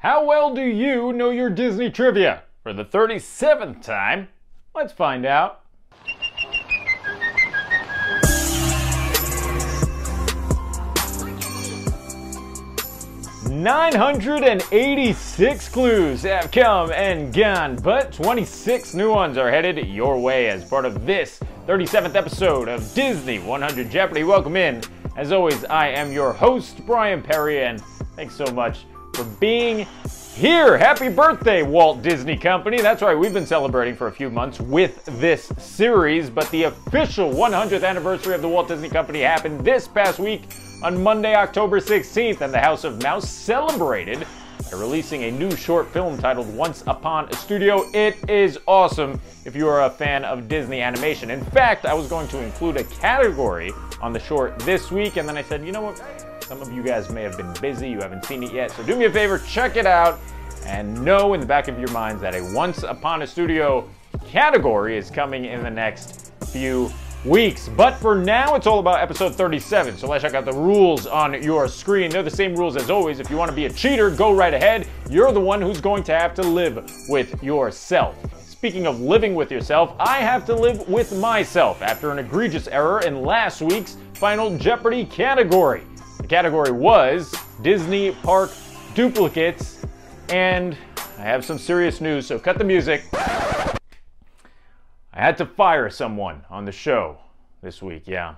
How well do you know your Disney trivia? For the 37th time, let's find out. "986 clues have come and gone, but 26 new ones are headed your way as part of this 37th episode of Disney 100 Jeopardy! Welcome in. As always, I am your host, Brian Perry, and thanks so much for being here. Happy birthday, Walt Disney Company. That's right, we've been celebrating for a few months with this series, but the official 100th anniversary of the Walt Disney Company happened this past week on Monday, October 16th, and the House of Mouse celebrated by releasing a new short film titled Once Upon a Studio. It is awesome if you are a fan of Disney animation. In fact, I was going to include a category on the short this week, and then I said, you know what? Some of you guys may have been busy, you haven't seen it yet, so do me a favor, check it out, and know in the back of your minds that a Once Upon a Studio category is coming in the next few weeks. But for now, it's all about episode 37, so let's check out the rules on your screen. They're the same rules as always. If you want to be a cheater, go right ahead. You're the one who's going to have to live with yourself. Speaking of living with yourself, I have to live with myself after an egregious error in last week's Final Jeopardy category. The category was Disney Park duplicates, and I have some serious news, so cut the music. I had to fire someone on the show this week, yeah.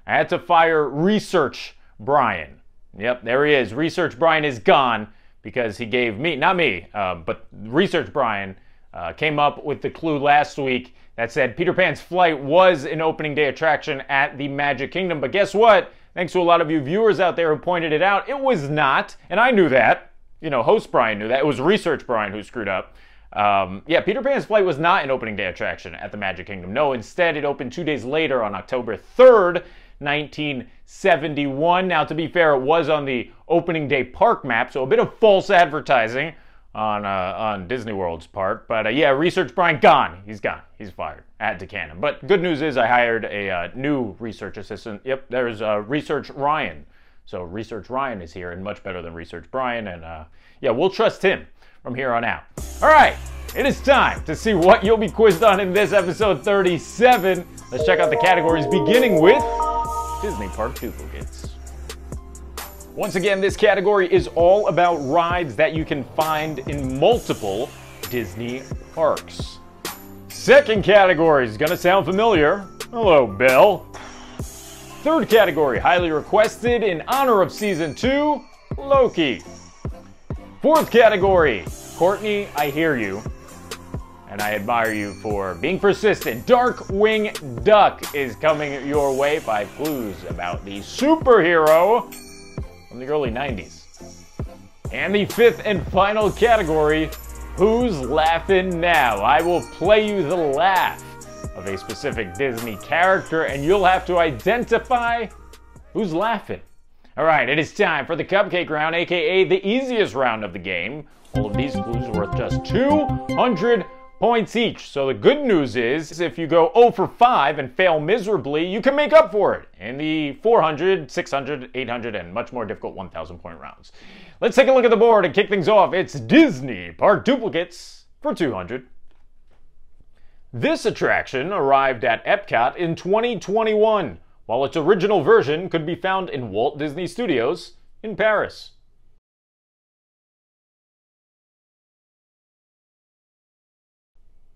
I had to fire Research Brian. Yep, there he is. Research Brian is gone because he gave me, not me, but Research Brian came up with the clue last week that said Peter Pan's flight was an opening day attraction at the Magic Kingdom. But guess what? Thanks to a lot of you viewers out there who pointed it out, it was not, and I knew that. You know, host Brian knew that. It was Research Brian who screwed up. Yeah, Peter Pan's flight was not an opening day attraction at the Magic Kingdom. No, instead it opened 2 days later on October 3rd, 1971. Now, to be fair, it was on the opening day park map, so a bit of false advertising on Disney World's part. But yeah, Research Brian, gone. He's gone. He's fired. I had to can him. But good news is I hired a new research assistant. Yep, there's Research Ryan. So Research Ryan is here and much better than Research Brian. And yeah, we'll trust him from here on out. All right, it is time to see what you'll be quizzed on in this episode 37. Let's check out the categories, beginning with Disney Park duplicates. Once again, this category is all about rides that you can find in multiple Disney parks. Second category is gonna sound familiar. Hello, Belle. Third category, highly requested in honor of season 2, Loki. Fourth category, Courtney, I hear you, and I admire you for being persistent. Darkwing Duck is coming your way. 5 clues about the superhero from the early 90s. And the fifth and final category, Who's Laughing Now? I will play you the laugh of a specific Disney character, and you'll have to identify who's laughing. All right, it is time for the cupcake round, aka the easiest round of the game. All of these clues are worth just 200 points each. So the good news is, if you go 0 for 5 and fail miserably, you can make up for it in the 400, 600, 800, and much more difficult 1,000 point rounds. Let's take a look at the board and kick things off. It's Disney Park duplicates for 200. This attraction arrived at Epcot in 2021, while its original version could be found in Walt Disney Studios in Paris.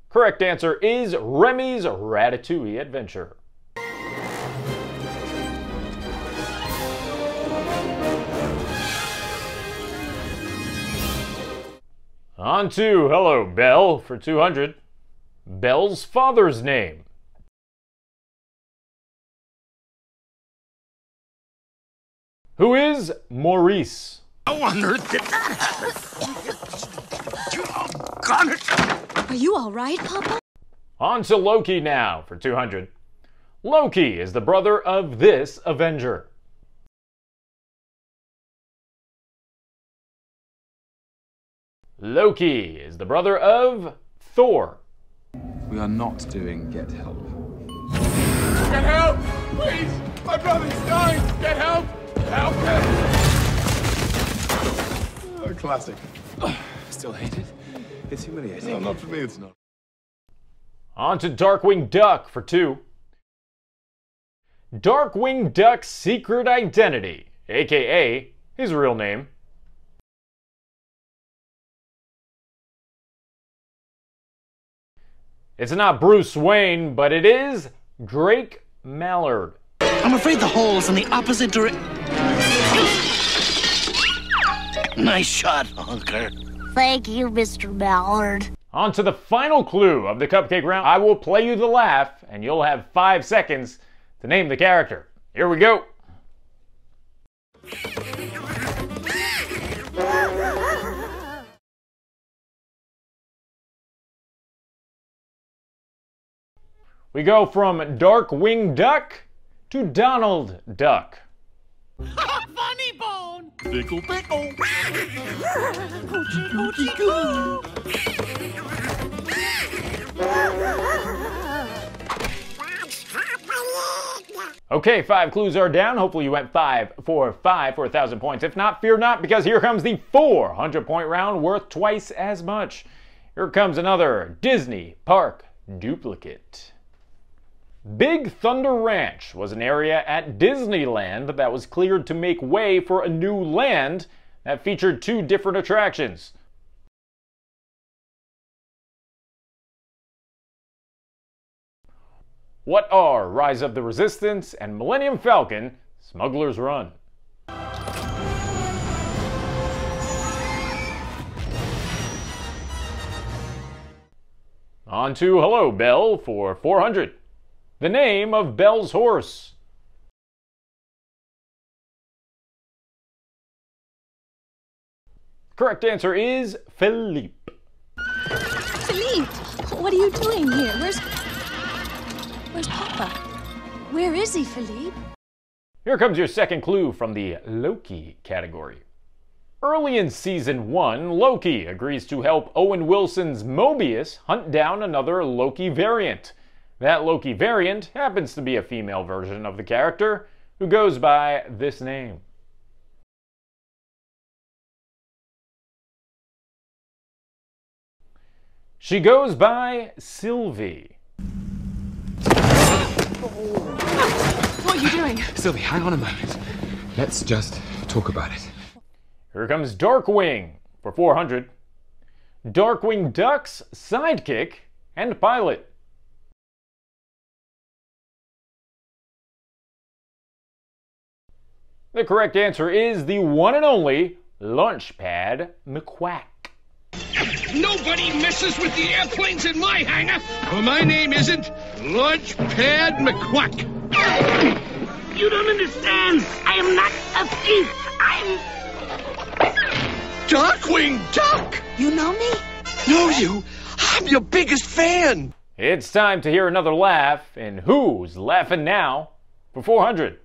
Correct answer is Remy's Ratatouille Adventure. On to Hello, Belle for 200. Belle's father's name. Who is Maurice? How on earth did that happen? Are you all right, Papa? On to Loki now for 200. Loki is the brother of this Avenger. Loki is the brother of Thor. We are not doing Get Help. Get help! Please! My brother's dying! Get help! Help him! Classic. Still hate it? It's humiliating. No, not for me, it's not. On to Darkwing Duck for 2. Darkwing Duck's secret identity, aka his real name. It's not Bruce Wayne, but it is Drake Mallard. I'm afraid the hole's in the opposite direction. Nice shot, Hunker. Thank you, Mr. Mallard. On to the final clue of the cupcake round. I will play you the laugh, and you'll have 5 seconds to name the character. Here we go. We go from Darkwing Duck to Donald Duck. Funny bone! Pickle, pickle. Okay, 5 clues are down. Hopefully you went 5 for 5 for 1,000 points. If not, fear not, because here comes the 400-point round worth twice as much. Here comes another Disney Park duplicate. Big Thunder Ranch was an area at Disneyland that was cleared to make way for a new land that featured 2 different attractions. What are Rise of the Resistance and Millennium Falcon Smuggler's Run? On to Hello, Belle for 400. The name of Belle's horse. Correct answer is Philippe. Philippe, what are you doing here? Where's Papa? Where is he, Philippe? Here comes your second clue from the Loki category. Early in Season 1, Loki agrees to help Owen Wilson's Mobius hunt down another Loki variant. That Loki variant happens to be a female version of the character who goes by this name. She goes by Sylvie. What are you doing? Sylvie, hang on a moment. Let's just talk about it. Here comes Darkwing for 400. Darkwing Duck's sidekick and pilot. The correct answer is the one and only Launchpad McQuack. Nobody messes with the airplanes in my hangar. Well, my name isn't Launchpad McQuack. You don't understand. I am not a thief. I'm Darkwing Duck. You know me? Know you? I'm your biggest fan. It's time to hear another laugh, and who's laughing now for 400?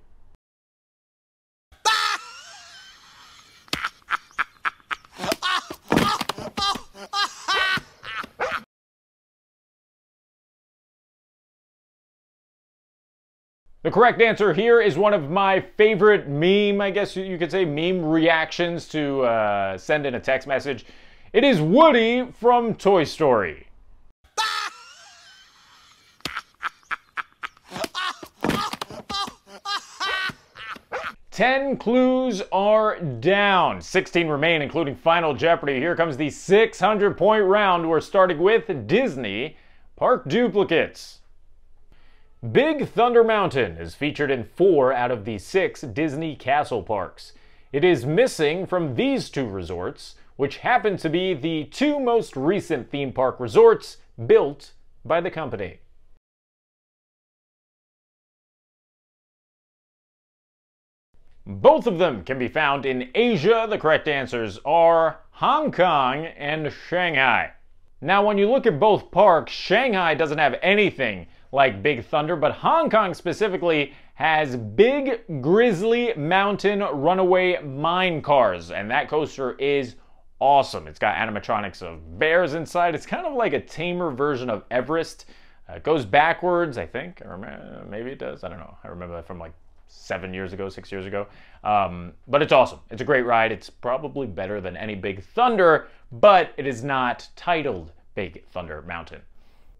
The correct answer here is one of my favorite meme, I guess you could say, meme reactions to send in a text message. It is Woody from Toy Story. Ten clues are down. 16 remain, including Final Jeopardy. Here comes the 600-point round. We're starting with Disney Park duplicates. Big Thunder Mountain is featured in 4 out of the 6 Disney Castle parks. It is missing from these 2 resorts, which happen to be the 2 most recent theme park resorts built by the company. Both of them can be found in Asia. The correct answers are Hong Kong and Shanghai. Now, when you look at both parks, Shanghai doesn't have anything like Big Thunder, but Hong Kong specifically has Big Grizzly Mountain Runaway Mine Cars, and that coaster is awesome. It's got animatronics of bears inside. It's kind of like a tamer version of Everest. It goes backwards, I think. I remember, maybe it does. I don't know. I remember that from like 7 years ago, 6 years ago. But it's awesome. It's a great ride. It's probably better than any Big Thunder, but it is not titled Big Thunder Mountain.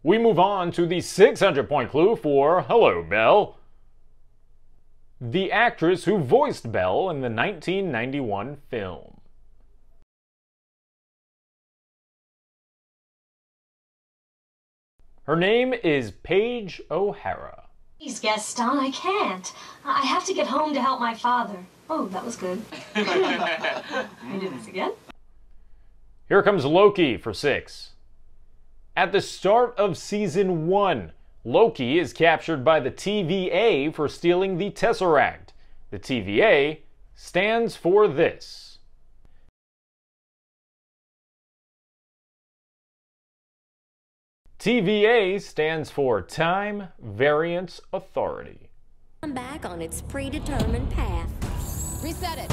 We move on to the 600-point clue for Hello, Belle. The actress who voiced Belle in the 1991 film. Her name is Paige O'Hara. Please, Gaston, I can't. I have to get home to help my father. Oh, that was good. Can we do this again? Here comes Loki for 6. At the start of Season 1, Loki is captured by the TVA for stealing the Tesseract. The TVA stands for this. TVA stands for Time Variance Authority. I'm back on its predetermined path. Reset it.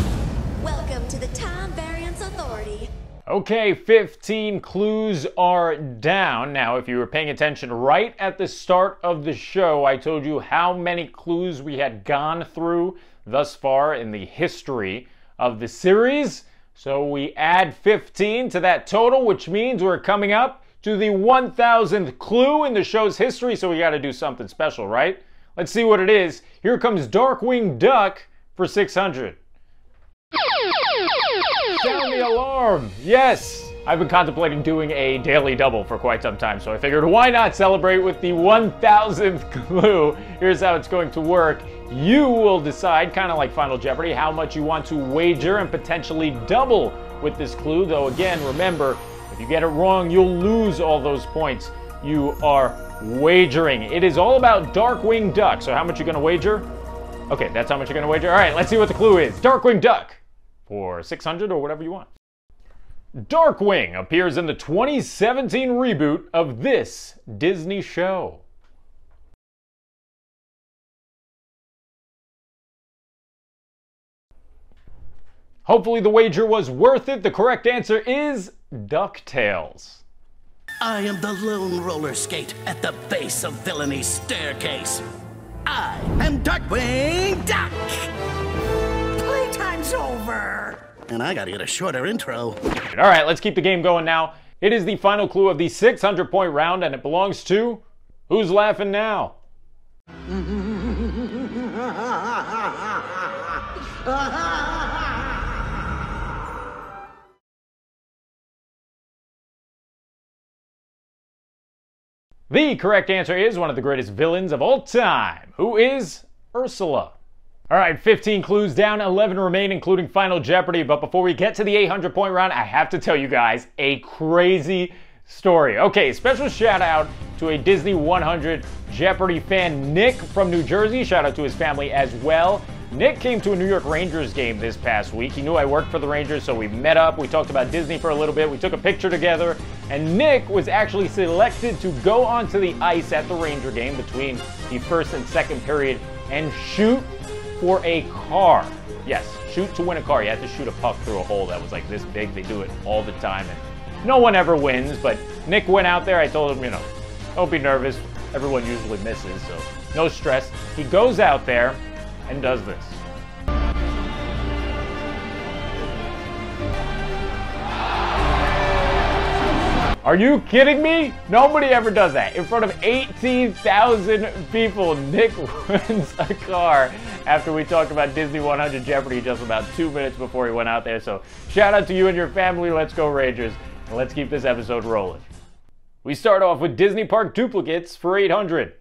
Welcome to the Time Variance Authority. Okay, 15 clues are down. Now, if you were paying attention right at the start of the show, I told you how many clues we had gone through thus far in the history of the series. So we add 15 to that total, which means we're coming up to the 1,000th clue in the show's history, so we got to do something special, right? Let's see what it is. Here comes Darkwing Duck for 600. Sound the alarm! Yes! I've been contemplating doing a daily double for quite some time, so I figured why not celebrate with the 1,000th clue? Here's how it's going to work. You will decide, kind of like Final Jeopardy, how much you want to wager and potentially double with this clue, though again, remember, if you get it wrong, you'll lose all those points you are wagering. It is all about Darkwing Duck. So how much you gonna wager? Okay, that's how much you're gonna wager. All right, let's see what the clue is. Darkwing Duck for 600 or whatever you want. Darkwing appears in the 2017 reboot of this Disney show. Hopefully the wager was worth it. The correct answer is DuckTales. I am the lone roller skate at the base of villainy staircase. I am Darkwing Duck. Playtime's over. And I gotta get a shorter intro. All right, let's keep the game going now. It is the final clue of the 600-point round, and it belongs to Who's Laughing Now? The correct answer is one of the greatest villains of all time, who is Ursula. All right, 15 clues down, 11 remain, including Final Jeopardy. But before we get to the 800-point round, I have to tell you guys a crazy story. Okay, special shout out to a Disney 100 Jeopardy fan, Nick from New Jersey. Shout out to his family as well. Nick came to a New York Rangers game this past week. He knew I worked for the Rangers, so we met up. We talked about Disney for a little bit. We took a picture together, and Nick was actually selected to go onto the ice at the Ranger game between the first and second period and shoot for a car. Yes, shoot to win a car. You had to shoot a puck through a hole that was like this big. They do it all the time, and no one ever wins, but Nick went out there. I told him, don't be nervous. Everyone usually misses, so no stress. He goes out there and does this. Are you kidding me? Nobody ever does that. In front of 18,000 people, Nick wins a car after we talked about Disney 100 Jeopardy just about 2 minutes before he went out there. So shout out to you and your family. Let's go Rangers. And let's keep this episode rolling. We start off with Disney Park duplicates for 800.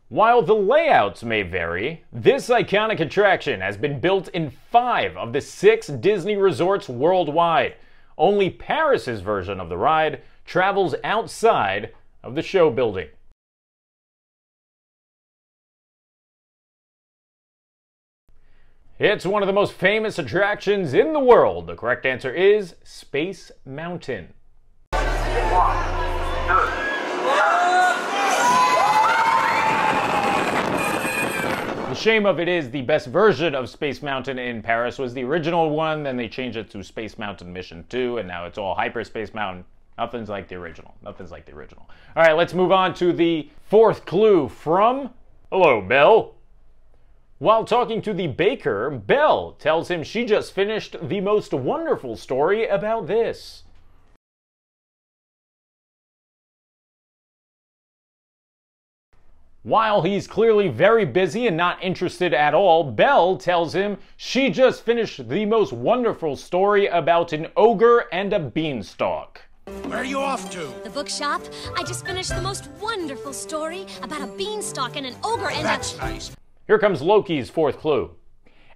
While the layouts may vary, this iconic attraction has been built in 5 of the 6 Disney resorts worldwide. Only Paris's version of the ride travels outside of the show building. It's one of the most famous attractions in the world. The correct answer is Space Mountain. The shame of it is the best version of Space Mountain in Paris was the original one, then they changed it to Space Mountain Mission 2, and now it's all Hyperspace Mountain. Nothing's like the original. Nothing's like the original. All right, let's move on to the 4th clue from Hello, Belle. While talking to the baker, Belle tells him she just finished the most wonderful story about this. While he's clearly very busy and not interested at all, Belle tells him she just finished the most wonderful story about an ogre and a beanstalk. Where are you off to? The bookshop. I just finished the most wonderful story about a beanstalk and an ogre and That's nice. Here comes Loki's fourth clue.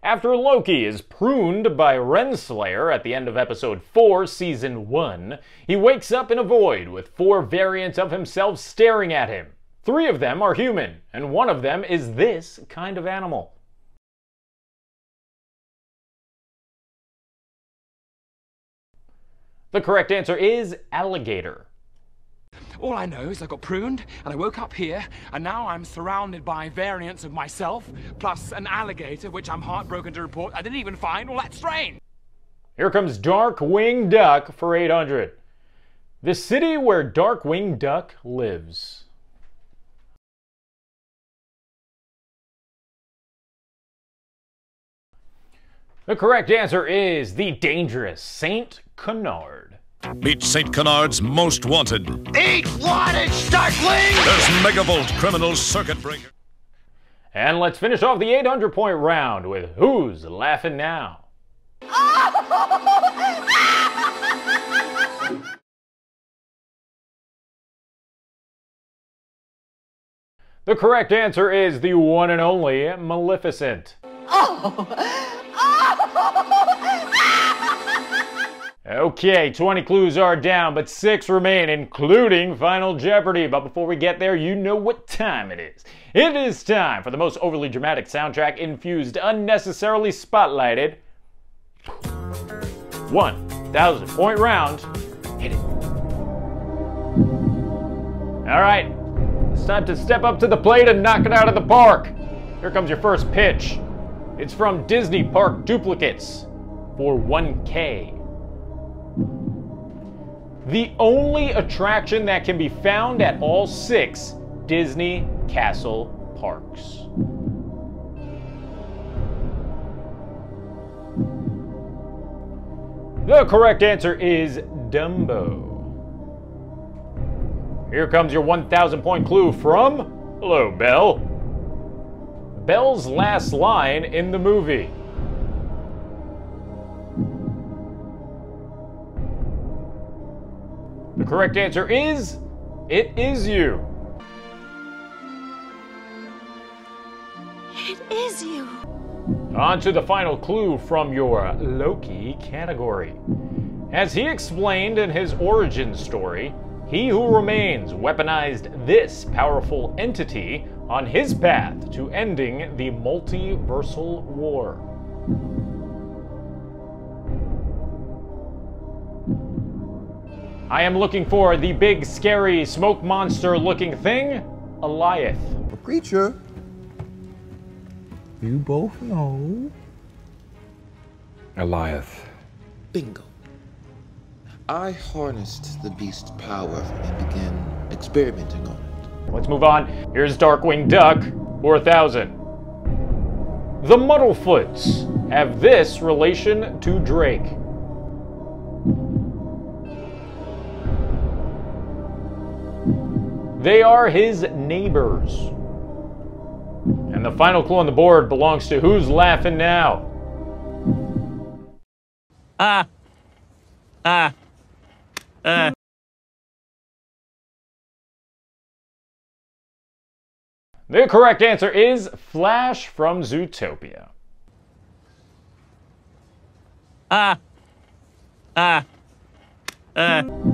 After Loki is pruned by Renslayer at the end of episode 4, season 1, he wakes up in a void with 4 variants of himself staring at him. 3 of them are human, and 1 of them is this kind of animal. The correct answer is alligator. All I know is I got pruned, and I woke up here, and now I'm surrounded by variants of myself, plus an alligator, which I'm heartbroken to report I didn't even find all that strange. Here comes Darkwing Duck for 800. The city where Darkwing Duck lives. The correct answer is the dangerous Saint Canard. Meet St. Canard's Most Wanted. Eat wanted, Starkling! There's Megavolt criminal circuit breaker. And let's finish off the 800-point round with Who's Laughing Now? The correct answer is the one and only Maleficent. Okay, 20 clues are down, but 6 remain, including Final Jeopardy. But before we get there, you know what time it is. It is time for the most overly dramatic soundtrack infused, unnecessarily spotlighted 1,000-point round. Hit it. All right, it's time to step up to the plate and knock it out of the park. Here comes your first pitch. It's from Disney Park Duplicates for 1K. The only attraction that can be found at all 6 Disney Castle parks. The correct answer is Dumbo. Here comes your 1,000-point clue from, hello, Belle. Belle's last line in the movie. The correct answer is, it is you. It is you. On to the final clue from your Loki category. As he explained in his origin story, He Who Remains weaponized this powerful entity on his path to ending the multiversal war. I am looking for the big, scary, smoke monster-looking thing, Alioth. A creature you both know. Alioth. Bingo. I harnessed the beast's power and began experimenting on it. Let's move on. Here's Darkwing Duck, 4,000. The Muddlefoots have this relation to Drake. They are his neighbors. And the final clue on the board belongs to Who's Laughing Now? The correct answer is Flash from Zootopia.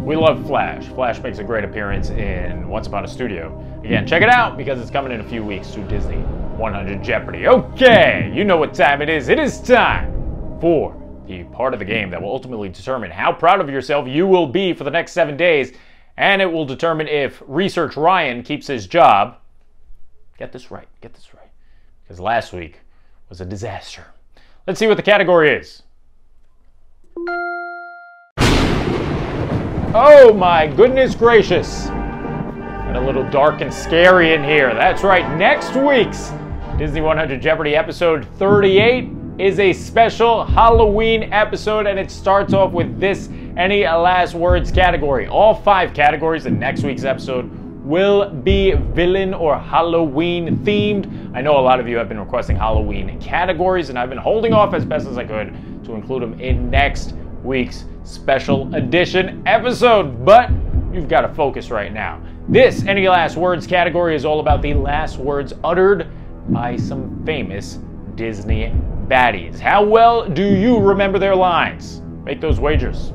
We love Flash. Flash makes a great appearance in Once Upon a Studio. Again, check it out because it's coming in a few weeks to Disney 100 Jeopardy. Okay, you know what time it is. It is time for the part of the game that will ultimately determine how proud of yourself you will be for the next 7 days, and it will determine if Research Ryan keeps his job. Get this right, because last week was a disaster. Let's see what the category is. Oh my goodness gracious. And a little dark and scary in here. That's right, next week's Disney 100 Jeopardy episode 38 is a special Halloween episode, and it starts off with this Any Last Words category. All 5 categories in next week's episode will be villain or Halloween themed. I know a lot of you have been requesting Halloween categories, and I've been holding off as best as I could to include them in next week's special edition episode, but you've got to focus right now. This Any Last Words category is all about the last words uttered by some famous Disney baddies. How well do you remember their lines? Make those wagers.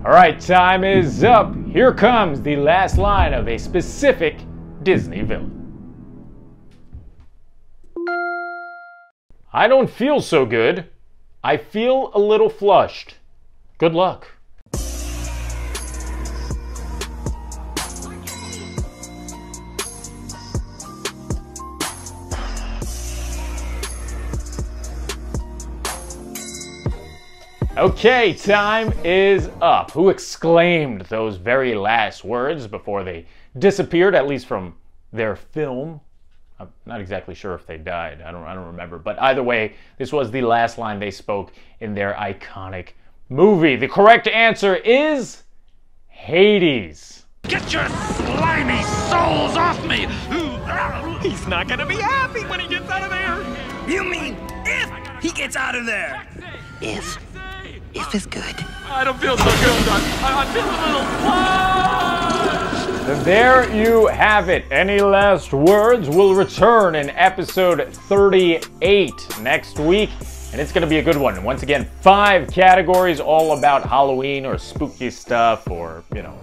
All right, time is up. Here comes the last line of a specific Disney villain. I don't feel so good. I feel a little flushed. Good luck. Okay, time is up. Who exclaimed those very last words before they disappeared, at least from their film? I'm not exactly sure if they died. I don't remember. But either way, this was the last line they spoke in their iconic movie. The correct answer is Hades. Get your slimy souls off me! He's not gonna be happy when he gets out of there! You mean if he gets out of there? If is good. I don't feel so good. I feel a little flushed. There you have it. Any Last Words will return in episode 38 next week, and it's going to be a good one. Once again, 5 categories all about Halloween or spooky stuff, or, you know,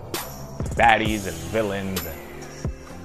baddies and villains and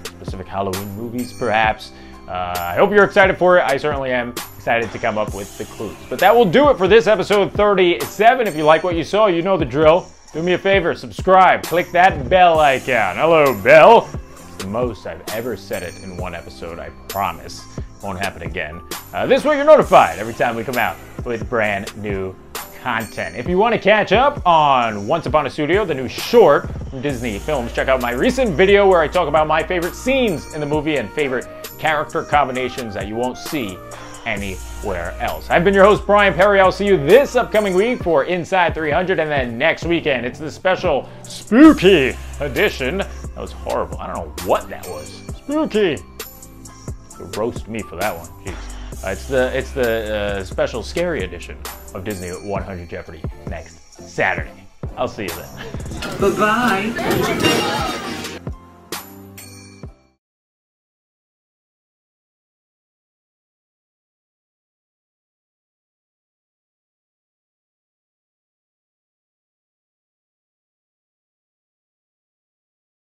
specific Halloween movies, perhaps. I hope you're excited for it. I certainly am excited to come up with the clues. But that will do it for this episode 37. If you like what you saw, you know the drill. Do me a favor, subscribe, click that bell icon. Hello, bell. It's the most I've ever said it in one episode, I promise. Won't happen again. This way you're notified every time we come out with brand new content. If you want to catch up on Once Upon a Studio, the new short from Disney Films, check out my recent video where I talk about my favorite scenes in the movie and favorite character combinations that you won't see anywhere else. I've been your host, Brian Perry. I'll see you this upcoming week for Inside 300, and then next weekend, it's the special spooky edition. That was horrible. I don't know what that was. Spooky. Roast me for that one. Jeez. It's the special scary edition of Disney 100 Jeopardy next Saturday. I'll see you then. Bye-bye.